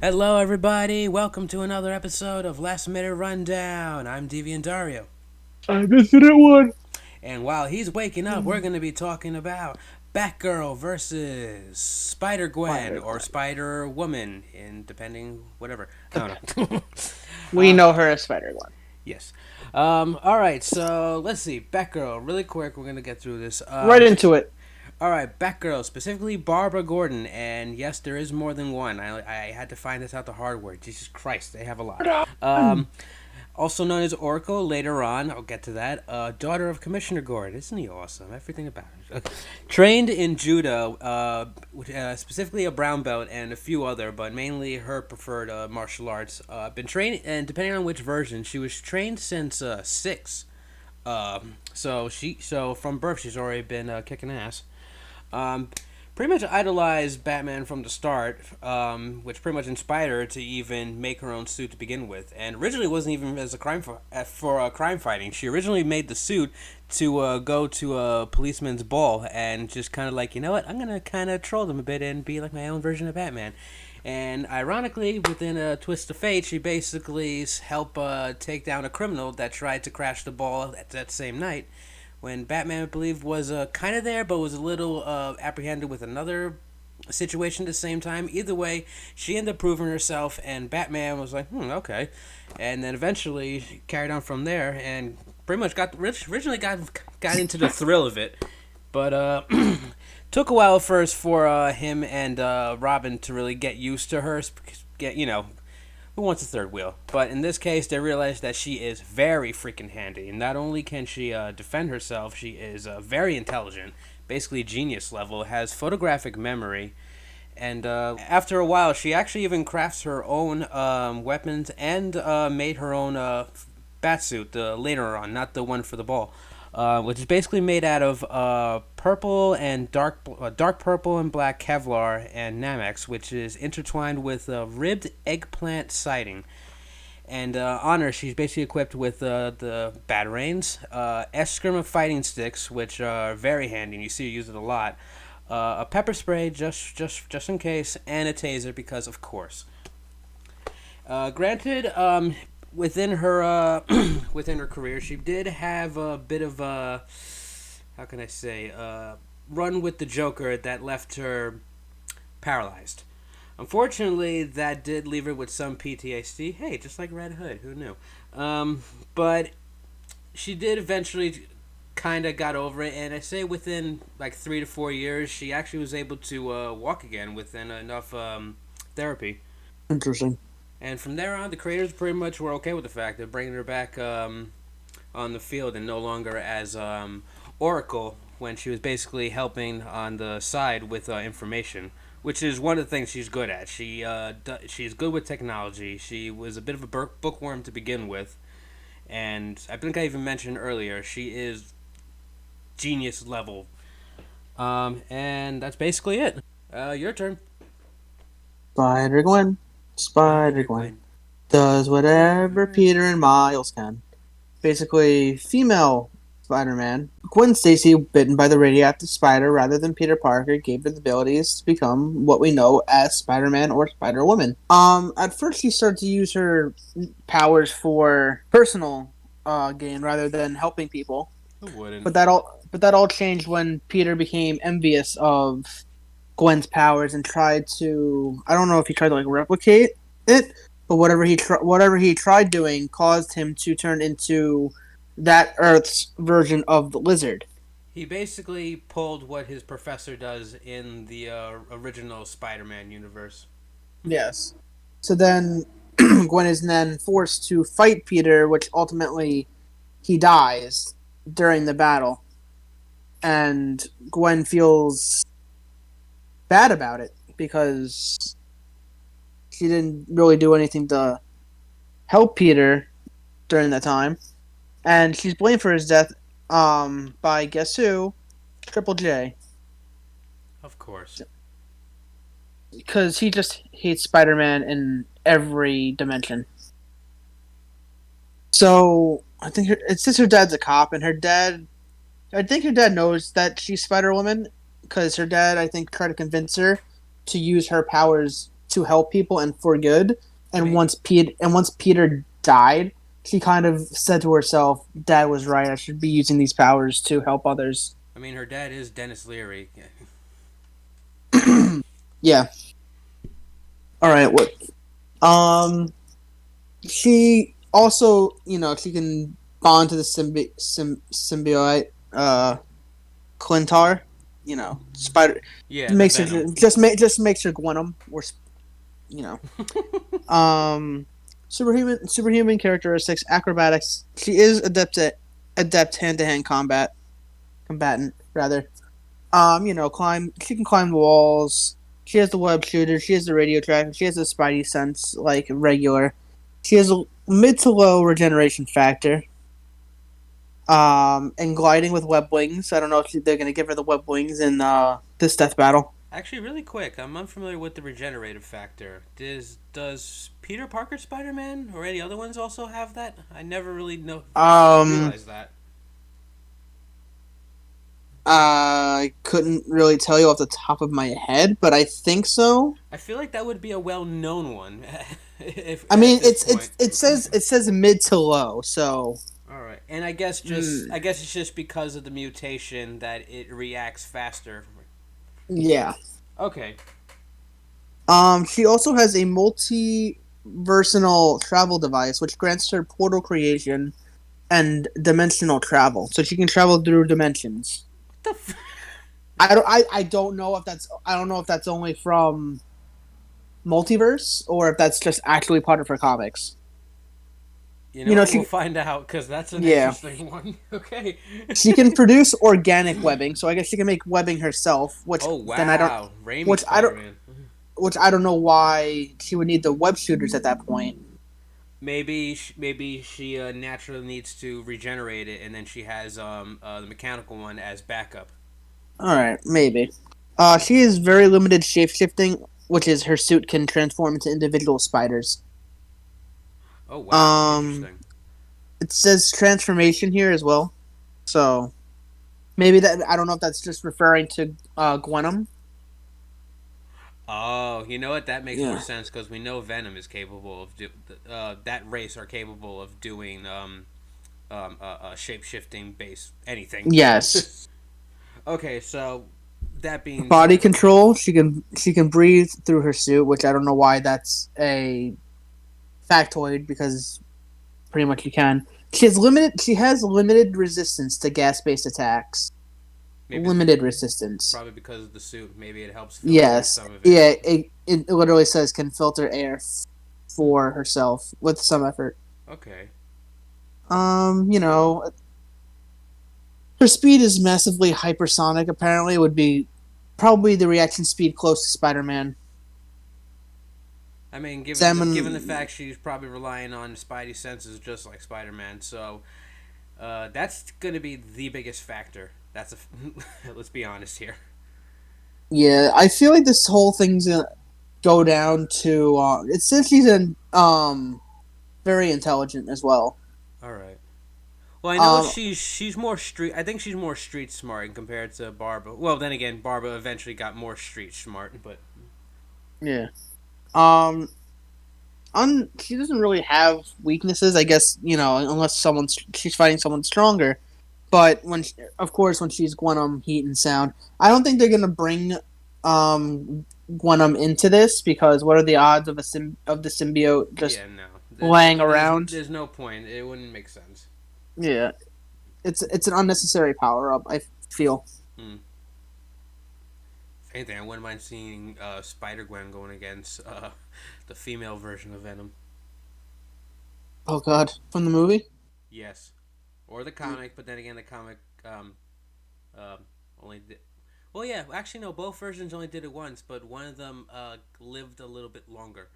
Hello, everybody. Welcome to another episode of Last Minute Rundown. I'm Deviant Dario. I missed it one. And while he's waking up, we're going to be talking about Batgirl versus Spider-Gwen or SpiderGwen. Spider-Woman, in depending, whatever. I don't know. We know her as SpiderGwen. Yes. All right, so let's see. Batgirl, really quick. We're going to get through this. Right into it. All right, Batgirl, specifically Barbara Gordon, and yes, there is more than one. I had to find this out the hard way. Jesus Christ, they have a lot. Also known as Oracle, later on, I'll get to that. Daughter of Commissioner Gordon, isn't he awesome? Everything about it. Okay. Trained in judo, specifically a brown belt and a few other, but mainly her preferred martial arts. Been trained, and depending on which version, she was trained since 6. So from birth, she's already been kicking ass. Um, Pretty much idolized Batman from the start, which pretty much inspired her to even make her own suit to begin with. And originally, it wasn't even as a for crime fighting. She originally made the suit to go to a policeman's ball and just kind of like, you know what, I'm gonna kind of troll them a bit and be like my own version of Batman. And ironically, within a twist of fate, she basically helped take down a criminal that tried to crash the ball at that same night when Batman, I believe, was kind of there, but was a little apprehended with another situation at the same time. Either way, she ended up proving herself, and Batman was like, okay. And then eventually carried on from there, and pretty much originally got into the thrill of it. But took a while first for him and Robin to really get used to her, who wants a third wheel? But in this case, they realize that she is very freaking handy. And not only can she defend herself, she is very intelligent, basically genius level, has photographic memory. And after a while, she actually even crafts her own weapons and made her own batsuit later on, not the one for the ball. Which is basically made out of purple and dark purple and black Kevlar and Namex, which is intertwined with ribbed eggplant siding. And on her, she's basically equipped with the batarangs, Eskrima fighting sticks, which are very handy, and you see her use it a lot. A pepper spray, just in case, and a taser because, of course. Granted, within her within her career, she did have a bit of a how can I say run with the Joker that left her paralyzed. Unfortunately, that did leave her with some PTSD. Hey, just like Red Hood, who knew? But she did eventually kind of got over it, and I say within like 3 to 4 years, she actually was able to walk again within enough therapy. Interesting. And from there on, the creators pretty much were okay with the fact of bringing her back on the field and no longer as Oracle when she was basically helping on the side with information, which is one of the things she's good at. She's good with technology. She was a bit of a bookworm to begin with, and I think I even mentioned earlier she is genius level. And that's basically it. Your turn. SpiderGwen. Spider SpiderGwen Gwen. does whatever Peter and Miles can. Basically, female Spider-Man. Gwen Stacy, bitten by the radioactive spider rather than Peter Parker, gave her the abilities to become what we know as Spider-Man or Spider-Woman. At first she started to use her powers for personal gain rather than helping people. Who wouldn't? But that all changed when Peter became envious of Gwen's powers and tried to, I don't know if he tried to like replicate it, but whatever he tried doing caused him to turn into that Earth's version of the lizard. He basically pulled what his professor does in the original Spider-Man universe. Yes. So then Gwen is then forced to fight Peter, which ultimately he dies during the battle. And Gwen feels bad about it because she didn't really do anything to help Peter during that time. And she's blamed for his death by guess who? Triple J. Of course. Because he just hates Spider-Man in every dimension. So I think it's just her dad's a cop, and I think her dad knows that she's Spider-Woman because her dad, I think, tried to convince her to use her powers to help people and for good. I And mean, once Peter died, she kind of said to herself, "Dad was right. I should be using these powers to help others." her dad is Dennis Leary. Yeah. All right. What? Um. She also, she can bond to the symbiote, Clintar. Spider Yeah, the makes her Venom. just makes her Gwenum. Or you know. Um, superhuman characteristics, acrobatics. She is adept hand to hand combatant rather. Climb. She can climb walls. She has the web shooter. She has the radio tracker. She has the spidey sense like regular. She has a mid to low regeneration factor. And gliding with web wings. I don't know if they're gonna give her the web wings in this death battle. Actually, really quick, I'm unfamiliar with the regenerative factor. Does Peter Parker Spider Man or any other ones also have that? I never really Um, realized that. I couldn't really tell you off the top of my head, but I think so. I feel like that would be a well known one. If I at mean, this point. it says mid to low, so All right, and I guess it's just because of the mutation that it reacts faster. yeah. Okay. She also has a multi-versatile travel device, which grants her portal creation and dimensional travel, so she can travel through dimensions. What the? I don't know if that's only from multiverse or if that's just actually part of her comics. You know You know, what? We'll she find out because that's an yeah, interesting one. Okay. she can produce organic webbing, so I guess she can make webbing herself, Oh then I don't, wow, Raimi which I Spider don't, Man. which I don't know why she would need the web shooters at that point. Maybe she naturally needs to regenerate it, and then she has the mechanical one as backup. All right, maybe. She is very limited shapeshifting, which is her suit can transform into individual spiders. Oh wow, Um, interesting. it says transformation here as well, so maybe that I don't know if that's just referring to Gwenum. Oh, you know what? That makes more Yeah. sense because we know Venom is capable of that race are capable of doing shape shifting base anything. Yes. Okay, so that being Body said, control. She can breathe through her suit, which I don't know why that's a factoid because pretty much you can. She has limited resistance to gas based attacks. maybe it's Limited resistance. probably because of the suit. Maybe it helps filter Yes. some of it. Yeah. It literally says can filter air for herself with some effort. Okay. Um. You know, her speed is massively hypersonic. Apparently, it would be probably the reaction speed close to Spider Man. I mean, given the Salmon. fact she's probably relying on Spidey senses just like Spider Man, so that's gonna be the biggest factor. That's a let's be honest here. Yeah, I feel like this whole thing's gonna go down to. It says she's very intelligent as well. All right. Well, I know Um, she's more street. I think she's more street smart compared to Barbara. Well, then again, Barbara eventually got more street smart, but yeah. Um, she doesn't really have weaknesses, I guess. Unless she's fighting someone stronger. But of course, when she's Gwenum, heat and sound. I don't think they're gonna bring Gwenum into this because what are the odds of of the symbiote just yeah, no, laying around? there's no point. It wouldn't make sense. Yeah, it's an unnecessary power up. I feel. Hmm. If anything, I wouldn't mind seeing Spider Gwen going against the female version of Venom. Oh God, from the movie. Yes, or the comic, but then again, the comic um, only did. Well, yeah, actually, no. Both versions only did it once, but one of them lived a little bit longer.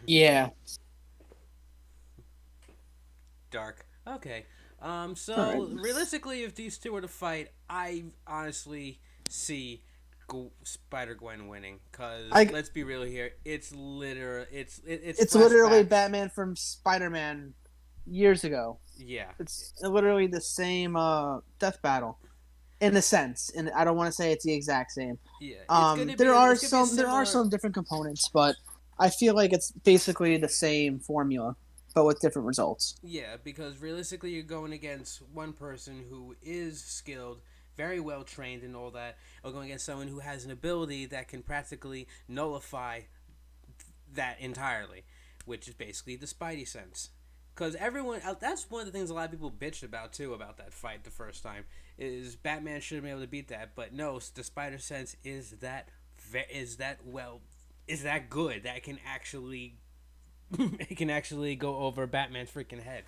Yeah. Dark. Okay. All right. So realistically, if these two were to fight, I honestly see Spider Gwen winning. Cause I let's be real here, it's it's literally flashbacks. Batman from Spider Man years ago. Yeah, It's literally the same death battle in a sense, and I don't want to say it's the exact same. yeah. There are It's gonna be a some similar. different components, but I feel like it's basically the same formula, but with different results. Yeah, because realistically, you're going against one person who is skilled, very well trained, and all that, or going against someone who has an ability that can practically nullify that entirely, which is basically the Spidey sense. Because that's one of the things a lot of people bitched about too about that fight the first time is Batman should have been able to beat that, but no, the Spider Sense is that well is that good that can actually it can actually go over Batman's freaking head.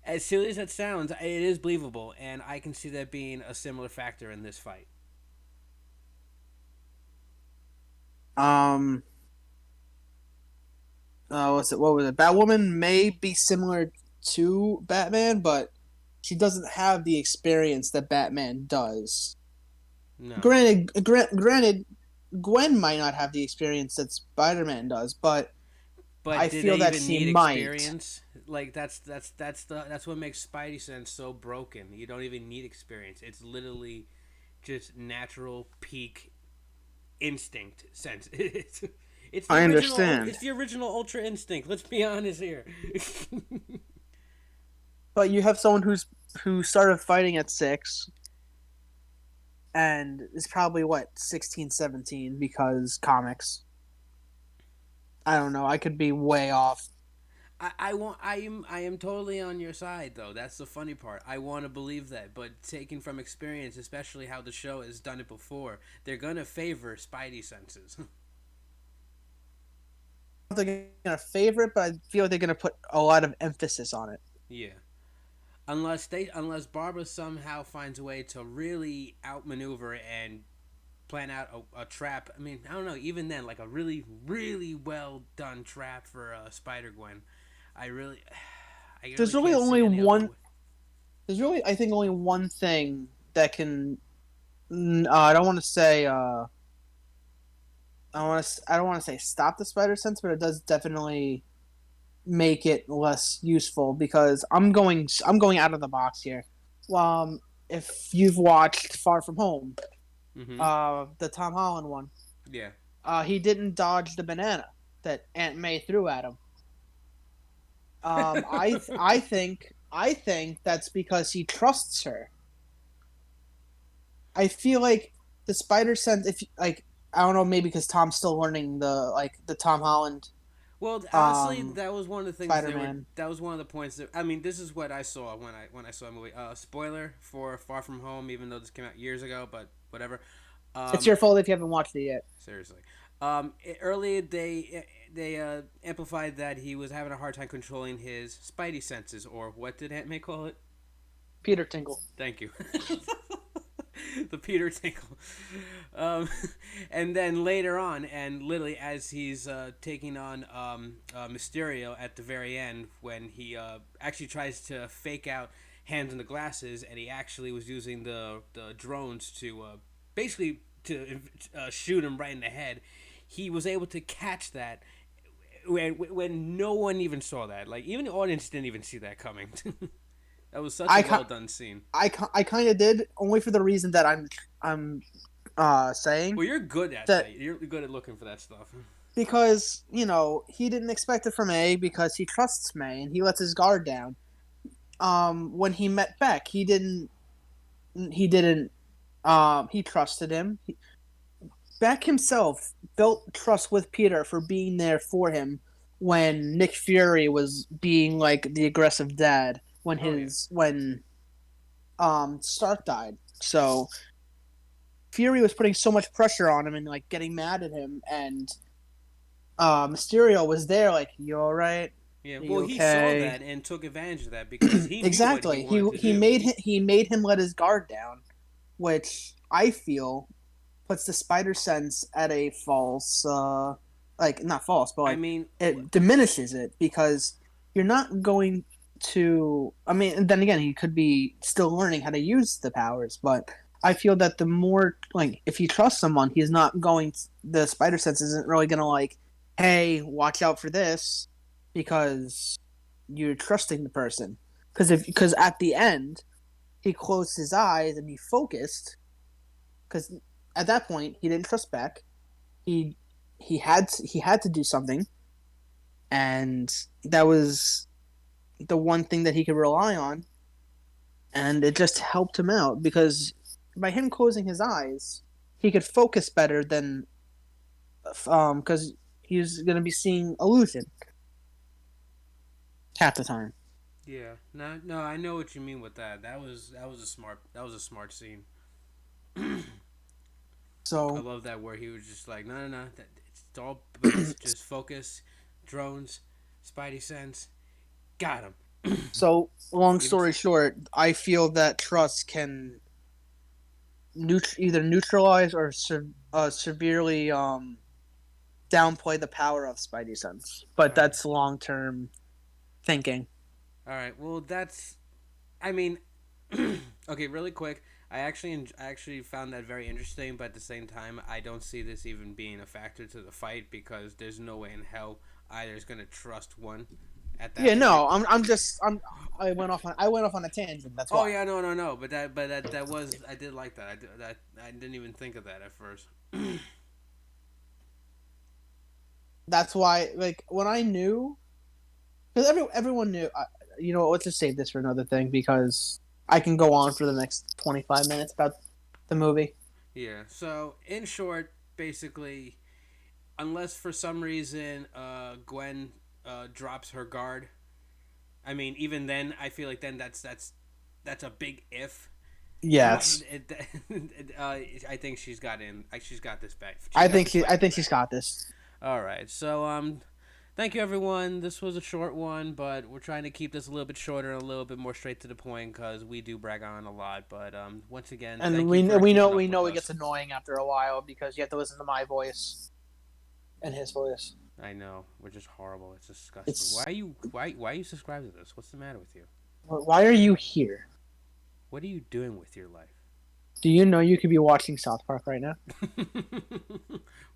As silly as that sounds, it is believable, and I can see that being a similar factor in this fight. Um, what was it? Batwoman may be similar to Batman, but she doesn't have the experience that Batman does. No, Granted, Gwen might not have the experience that Spider-Man does, but but I did feel they that even she need might. experience? Like that's what makes Spidey sense so broken. You don't even need experience. It's literally just natural peak instinct sense. It's the I original. understand, It's the original Ultra Instinct. Let's be honest here. but you have someone who started fighting at 6 and is probably what 16, 17 because comics. I don't know. I could be way off. I am totally on your side though. That's the funny part. I want to believe that, but taking from experience, especially how the show has done it before, they're gonna favor Spidey senses. They're gonna favorite, but I feel like they're gonna put a lot of emphasis on it. Yeah. Unless Barbara somehow finds a way to really outmaneuver and plan out a trap. I mean, I don't know. Even then, like a really well done trap for Spider Gwen. I really, I really There's really can't see only any other one. way. There's really, I think, only one thing that can. I don't want to say. I don't want to say stop the spider sense, but it does definitely make it less useful because I'm going out of the box here. If you've watched Far From Home, Mm-hmm. the Tom Holland one, Yeah. he didn't dodge the banana that Aunt May threw at him. I think that's because he trusts her. I feel like the spider sense, if like I don't know, maybe because Tom's still learning the Tom Holland Well, honestly, that was one of the things Spider they were. Man. That was one of the points that I mean. This is what I saw when I saw the movie. Spoiler for Far From Home, even though this came out years ago, but whatever. It's Um, your fault if you haven't watched it yet. seriously. Earlier they amplified that he was having a hard time controlling his Spidey senses, or what did Aunt May call it? Peter Tingle. Thank you. The Peter Tinkle. Um, and then later on, and literally as he's taking on Mysterio at the very end, when he actually tries to fake out hands in the glasses, and he actually was using the drones to basically to shoot him right in the head, he was able to catch that when no one even saw that. Like, even the audience didn't even see that coming. That was such a well done scene. I kind of did only for the reason that I'm saying Well, you're good at that that. You're good at looking for that stuff. because he didn't expect it from May because he trusts May and he lets his guard down. When he met Beck, he trusted him. Beck himself built trust with Peter for being there for him when Nick Fury was being like the aggressive dad Oh yeah. when Stark died. So Fury was putting so much pressure on him and like getting mad at him, and Mysterio was there like, "You all right? Yeah. Are Well, you he saw okay?" that and took advantage of that because he knew what he Exactly. wanted to do. He made him let his guard down, which I feel puts the spider sense at a false, like not false, but I like mean, it diminishes it because you're not going to. I mean, and then again, he could be still learning how to use the powers, but I feel that the more like if you trust someone, he's not going. The spider sense isn't really going to like, hey, watch out for this, because you're trusting the person. Because at the end, he closed his eyes and he focused because at that point he didn't trust Beck. He he had to do something, and that was the one thing that he could rely on, and it just helped him out because by him closing his eyes, he could focus better than because he's gonna be seeing illusion half the time. Yeah. No, no, I know what you mean with that. That was a smart scene. I So love that where he was just like, no, no, no, it's all base. Just focus, drones, Spidey sense, got him. so long Even story short, I feel that trust can either neutralize or severely downplay the power of Spidey sense, but all right, that's long term thinking. all right. Well, that's. I mean, okay, really quick. I actually found that very interesting, but at the same time, I don't see this even being a factor to the fight because there's no way in hell either is gonna trust one at Yeah, that point. no, I went off on a tangent. That's Oh why. yeah, no, no, no. That was I did like that. I didn't even think of that at first. That's why, like when I knew, because everyone knew. You know what? Let's just save this for another thing because I can go on for the next 25 minutes about the movie. Yeah. So in short, basically, unless for some reason Gwen drops her guard, I mean, even then, I feel like then that's a big if. Yes, I think she's got in. She's got this back. She's got this I fight in the think she's bag. got this. All right. So thank you everyone. This was a short one, but we're trying to keep this a little bit shorter and a little bit more straight to the point because we do brag on a lot. But once again, And thank you for keeping we up with know it us. gets annoying after a while because you have to listen to my voice and his voice. I know we're just horrible. It's disgusting. It's Why are you subscribed to this? What's the matter with you? why are you here? What are you doing with your life? Do you know you could be watching South Park right now? Which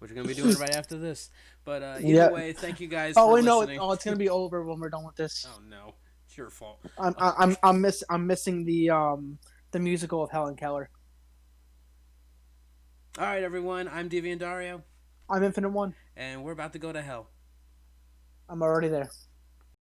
we're gonna be doing right after this. But either Yeah. way, thank you guys Oh for wait, no. listening. Oh, it's gonna be over when we're done with this. Oh no, it's your fault. I'm missing the musical of Helen Keller. All right, everyone. I'm Deviant Dario, I'm Infinite One. and we're about to go to hell. I'm already there.